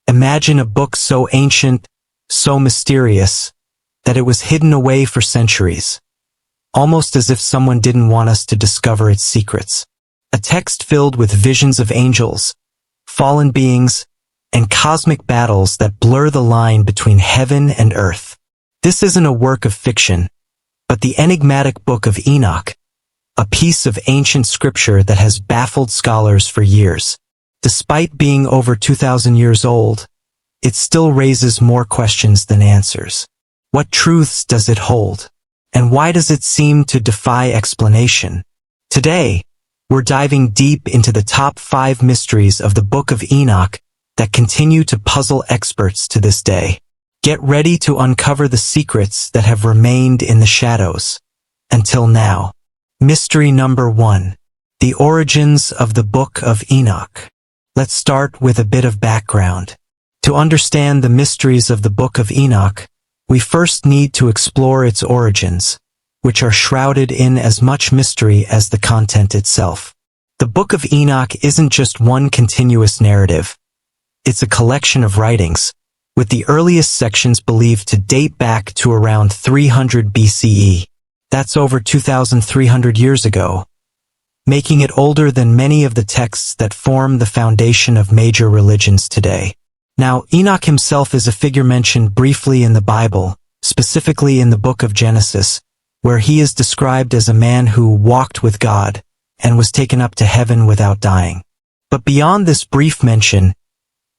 Imagine a book so ancient, so mysterious, that it was hidden away for centuries, almost as if someone didn't want us to discover its secrets. A text filled with visions of angels, fallen beings, and cosmic battles that blur the line between heaven and earth. This isn't a work of fiction, but the enigmatic Book of Enoch, a piece of ancient scripture that has baffled scholars for years. Despite being over 2,000 years old, it still raises more questions than answers. What truths does it hold? And why does it seem to defy explanation? Today, we're diving deep into the top 5 mysteries of the Book of Enoch that continue to puzzle experts to this day. Get ready to uncover the secrets that have remained in the shadows until now. Mystery number 1. The origins of the Book of Enoch. Let's start with a bit of background. To understand the mysteries of the Book of Enoch, we first need to explore its origins, which are shrouded in as much mystery as the content itself. The Book of Enoch isn't just one continuous narrative. It's a collection of writings, with the earliest sections believed to date back to around 300 BCE. That's over 2,300 years ago, making it older than many of the texts that form the foundation of major religions today. Now, Enoch himself is a figure mentioned briefly in the Bible, specifically in the book of Genesis, where he is described as a man who walked with God and was taken up to heaven without dying. But beyond this brief mention,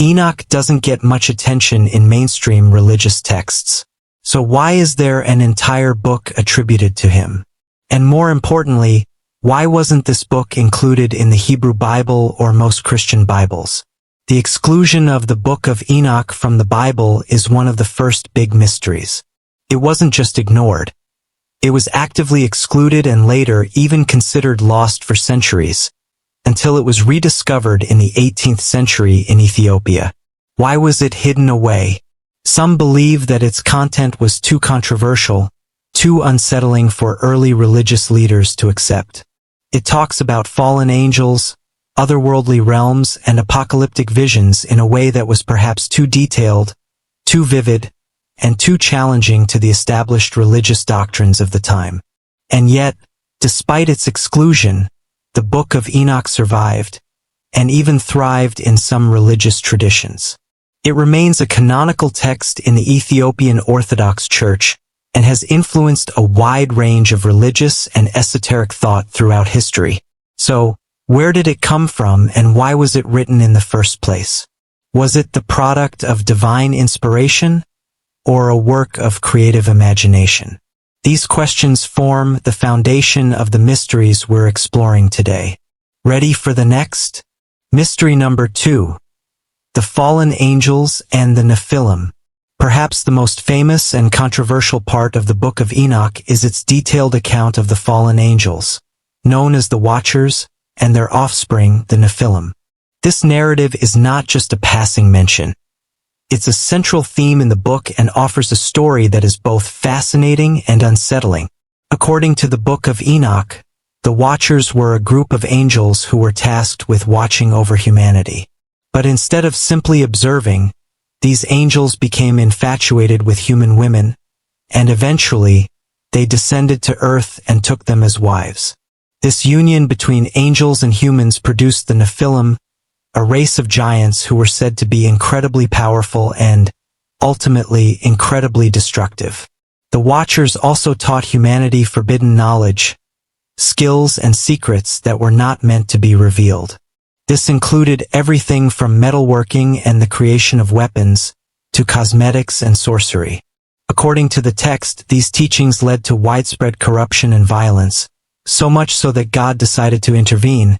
Enoch doesn't get much attention in mainstream religious texts. So why is there an entire book attributed to him? And more importantly, why wasn't this book included in the Hebrew Bible or most Christian Bibles? The exclusion of the Book of Enoch from the Bible is one of the first big mysteries. It wasn't just ignored. It was actively excluded and later even considered lost for centuries, until it was rediscovered in the 18th century in Ethiopia. Why was it hidden away? Some believe that its content was too controversial, too unsettling for early religious leaders to accept. It talks about fallen angels, otherworldly realms, and apocalyptic visions in a way that was perhaps too detailed, too vivid, and too challenging to the established religious doctrines of the time. And yet, despite its exclusion, the Book of Enoch survived, and even thrived in some religious traditions. It remains a canonical text in the Ethiopian Orthodox Church, and has influenced a wide range of religious and esoteric thought throughout history. So, where did it come from and why was it written in the first place? Was it the product of divine inspiration, or a work of creative imagination? These questions form the foundation of the mysteries we're exploring today. Ready for the next? Mystery number 2. The fallen angels and the Nephilim. Perhaps the most famous and controversial part of the Book of Enoch is its detailed account of the fallen angels, known as the Watchers, and their offspring, the Nephilim. This narrative is not just a passing mention. It's a central theme in the book and offers a story that is both fascinating and unsettling. According to the Book of Enoch, the Watchers were a group of angels who were tasked with watching over humanity. But instead of simply observing, these angels became infatuated with human women, and eventually, they descended to earth and took them as wives. This union between angels and humans produced the Nephilim, a race of giants who were said to be incredibly powerful and, ultimately, incredibly destructive. The Watchers also taught humanity forbidden knowledge, skills and secrets that were not meant to be revealed. This included everything from metalworking and the creation of weapons, to cosmetics and sorcery. According to the text, these teachings led to widespread corruption and violence, so much so that God decided to intervene,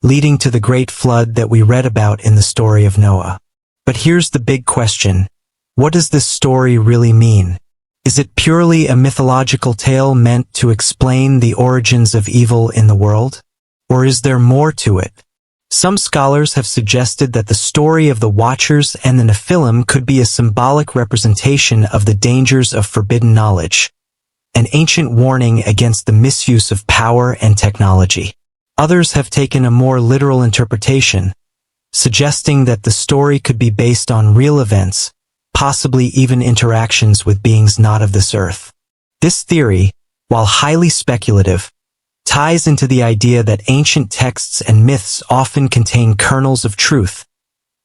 leading to the great flood that we read about in the story of Noah. But here's the big question. What does this story really mean? Is it purely a mythological tale meant to explain the origins of evil in the world? Or is there more to it? Some scholars have suggested that the story of the Watchers and the Nephilim could be a symbolic representation of the dangers of forbidden knowledge, an ancient warning against the misuse of power and technology. Others have taken a more literal interpretation, suggesting that the story could be based on real events, possibly even interactions with beings not of this earth. This theory, while highly speculative, ties into the idea that ancient texts and myths often contain kernels of truth,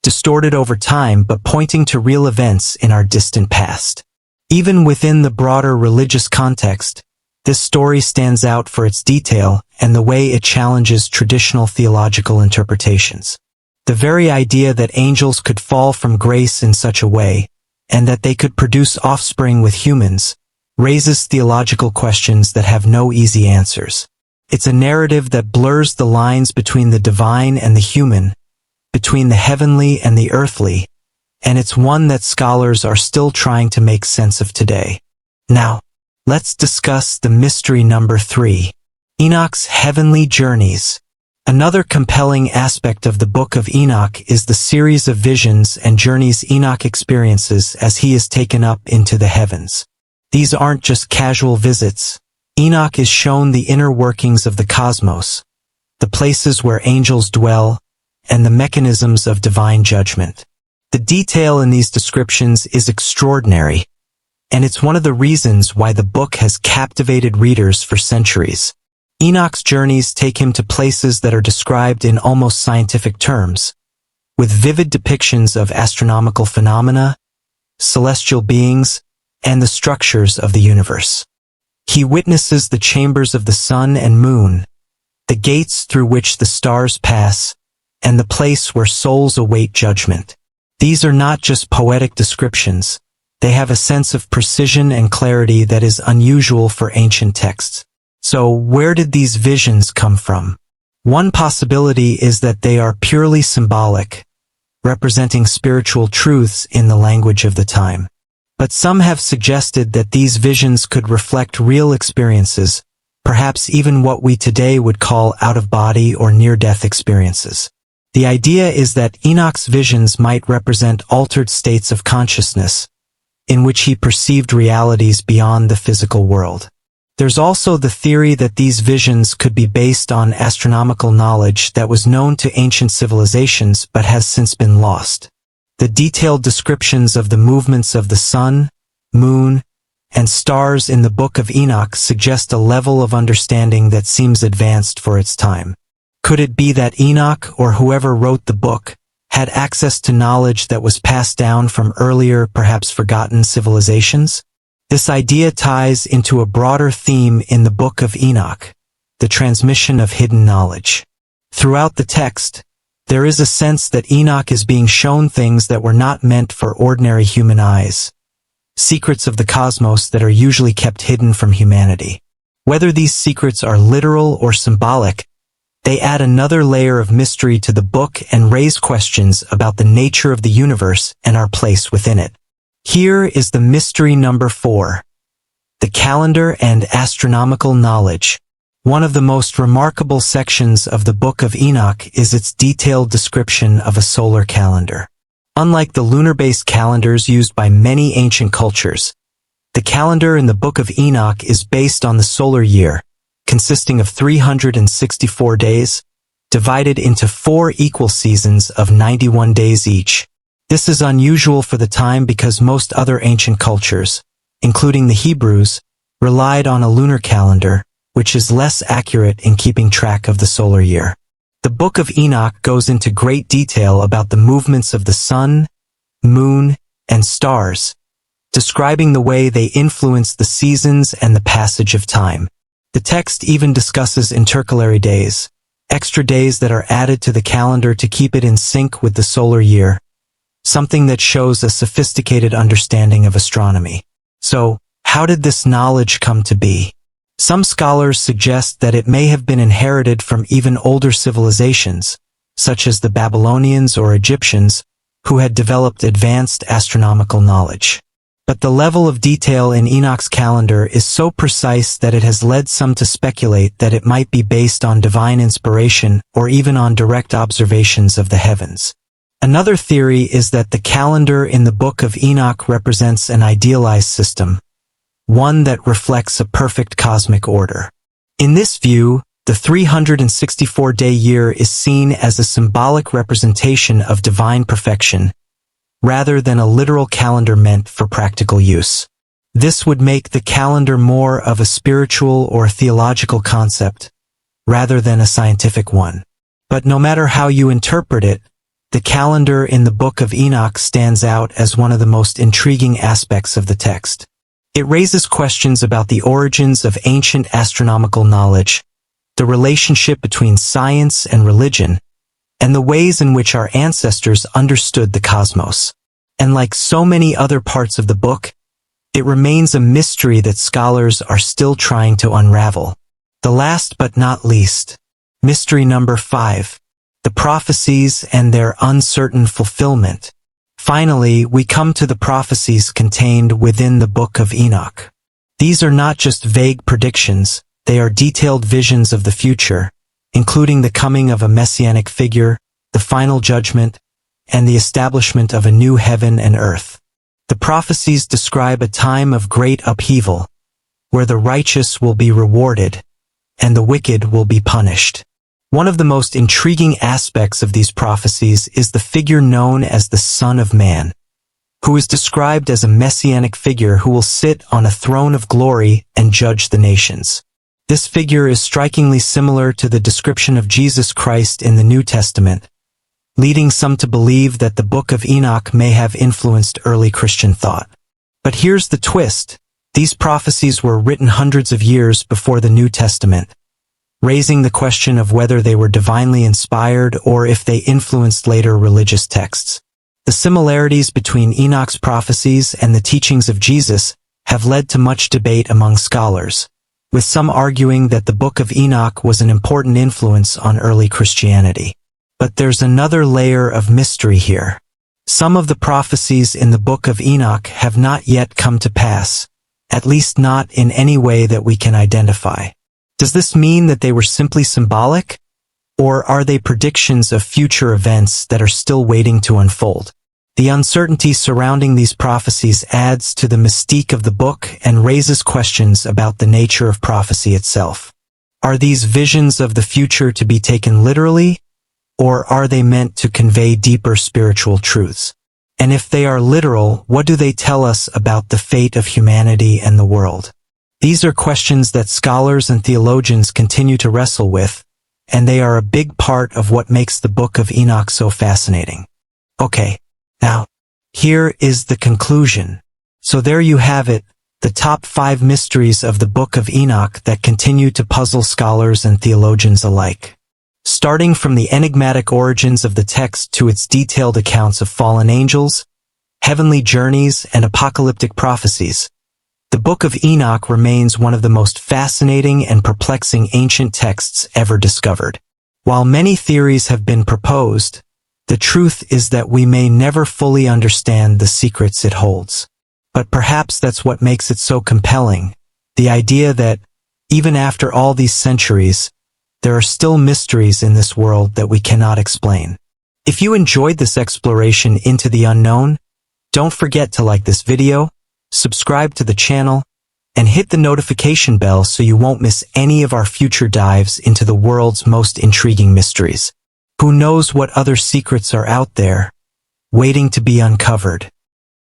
distorted over time but pointing to real events in our distant past. Even within the broader religious context, this story stands out for its detail and the way it challenges traditional theological interpretations. The very idea that angels could fall from grace in such a way, and that they could produce offspring with humans, raises theological questions that have no easy answers. It's a narrative that blurs the lines between the divine and the human, between the heavenly and the earthly, and it's one that scholars are still trying to make sense of today. Now, let's discuss the mystery number 3, Enoch's heavenly journeys. Another compelling aspect of the Book of Enoch is the series of visions and journeys Enoch experiences as he is taken up into the heavens. These aren't just casual visits. Enoch is shown the inner workings of the cosmos, the places where angels dwell, and the mechanisms of divine judgment. The detail in these descriptions is extraordinary, and it's one of the reasons why the book has captivated readers for centuries. Enoch's journeys take him to places that are described in almost scientific terms, with vivid depictions of astronomical phenomena, celestial beings, and the structures of the universe. He witnesses the chambers of the sun and moon, the gates through which the stars pass, and the place where souls await judgment. These are not just poetic descriptions, they have a sense of precision and clarity that is unusual for ancient texts. So, where did these visions come from? One possibility is that they are purely symbolic, representing spiritual truths in the language of the time. But some have suggested that these visions could reflect real experiences, perhaps even what we today would call out-of-body or near-death experiences. The idea is that Enoch's visions might represent altered states of consciousness, in which he perceived realities beyond the physical world. There's also the theory that these visions could be based on astronomical knowledge that was known to ancient civilizations but has since been lost. The detailed descriptions of the movements of the sun, moon, and stars in the Book of Enoch suggest a level of understanding that seems advanced for its time. Could it be that Enoch, or whoever wrote the book, had access to knowledge that was passed down from earlier, perhaps forgotten civilizations? This idea ties into a broader theme in the Book of Enoch, the transmission of hidden knowledge. Throughout the text, there is a sense that Enoch is being shown things that were not meant for ordinary human eyes, secrets of the cosmos that are usually kept hidden from humanity. Whether these secrets are literal or symbolic, they add another layer of mystery to the book and raise questions about the nature of the universe and our place within it. Here is the mystery number 4, the calendar and astronomical knowledge. One of the most remarkable sections of the Book of Enoch is its detailed description of a solar calendar. Unlike the lunar-based calendars used by many ancient cultures, the calendar in the Book of Enoch is based on the solar year, consisting of 364 days, divided into 4 equal seasons of 91 days each. This is unusual for the time because most other ancient cultures, including the Hebrews, relied on a lunar calendar, which is less accurate in keeping track of the solar year. The Book of Enoch goes into great detail about the movements of the sun, moon, and stars, describing the way they influence the seasons and the passage of time. The text even discusses intercalary days, extra days that are added to the calendar to keep it in sync with the solar year, something that shows a sophisticated understanding of astronomy. So, how did this knowledge come to be? Some scholars suggest that it may have been inherited from even older civilizations, such as the Babylonians or Egyptians, who had developed advanced astronomical knowledge. But the level of detail in Enoch's calendar is so precise that it has led some to speculate that it might be based on divine inspiration or even on direct observations of the heavens. Another theory is that the calendar in the Book of Enoch represents an idealized system, one that reflects a perfect cosmic order. In this view, The 364-day year is seen as a symbolic representation of divine perfection, rather than a literal calendar meant for practical use. This would make the calendar more of a spiritual or theological concept, rather than a scientific one. But no matter how you interpret it, the calendar in the Book of Enoch stands out as one of the most intriguing aspects of the text. It raises questions about the origins of ancient astronomical knowledge, the relationship between science and religion, and the ways in which our ancestors understood the cosmos. And like so many other parts of the book, it remains a mystery that scholars are still trying to unravel. The last but not least, mystery number 5, the prophecies and their uncertain fulfillment. Finally, we come to the prophecies contained within the Book of Enoch. These are not just vague predictions, they are detailed visions of the future, including the coming of a messianic figure, the final judgment, and the establishment of a new heaven and earth. The prophecies describe a time of great upheaval, where the righteous will be rewarded, and the wicked will be punished. One of the most intriguing aspects of these prophecies is the figure known as the Son of Man, who is described as a messianic figure who will sit on a throne of glory and judge the nations. This figure is strikingly similar to the description of Jesus Christ in the New Testament, leading some to believe that the Book of Enoch may have influenced early Christian thought. But here's the twist. These prophecies were written hundreds of years before the New Testament, raising the question of whether they were divinely inspired or if they influenced later religious texts. The similarities between Enoch's prophecies and the teachings of Jesus have led to much debate among scholars, with some arguing that the Book of Enoch was an important influence on early Christianity. But there's another layer of mystery here. Some of the prophecies in the Book of Enoch have not yet come to pass, at least not in any way that we can identify. Does this mean that they were simply symbolic? Or are they predictions of future events that are still waiting to unfold? The uncertainty surrounding these prophecies adds to the mystique of the book and raises questions about the nature of prophecy itself. Are these visions of the future to be taken literally, or are they meant to convey deeper spiritual truths? And if they are literal, what do they tell us about the fate of humanity and the world? These are questions that scholars and theologians continue to wrestle with, and they are a big part of what makes the Book of Enoch so fascinating. Okay, now, here is the conclusion. So there you have it, the top 5 mysteries of the Book of Enoch that continue to puzzle scholars and theologians alike. Starting from the enigmatic origins of the text to its detailed accounts of fallen angels, heavenly journeys, and apocalyptic prophecies, the Book of Enoch remains one of the most fascinating and perplexing ancient texts ever discovered. While many theories have been proposed, the truth is that we may never fully understand the secrets it holds. But perhaps that's what makes it so compelling, the idea that, even after all these centuries, there are still mysteries in this world that we cannot explain. If you enjoyed this exploration into the unknown, don't forget to like this video, subscribe to the channel, and hit the notification bell so you won't miss any of our future dives into the world's most intriguing mysteries. Who knows what other secrets are out there, waiting to be uncovered?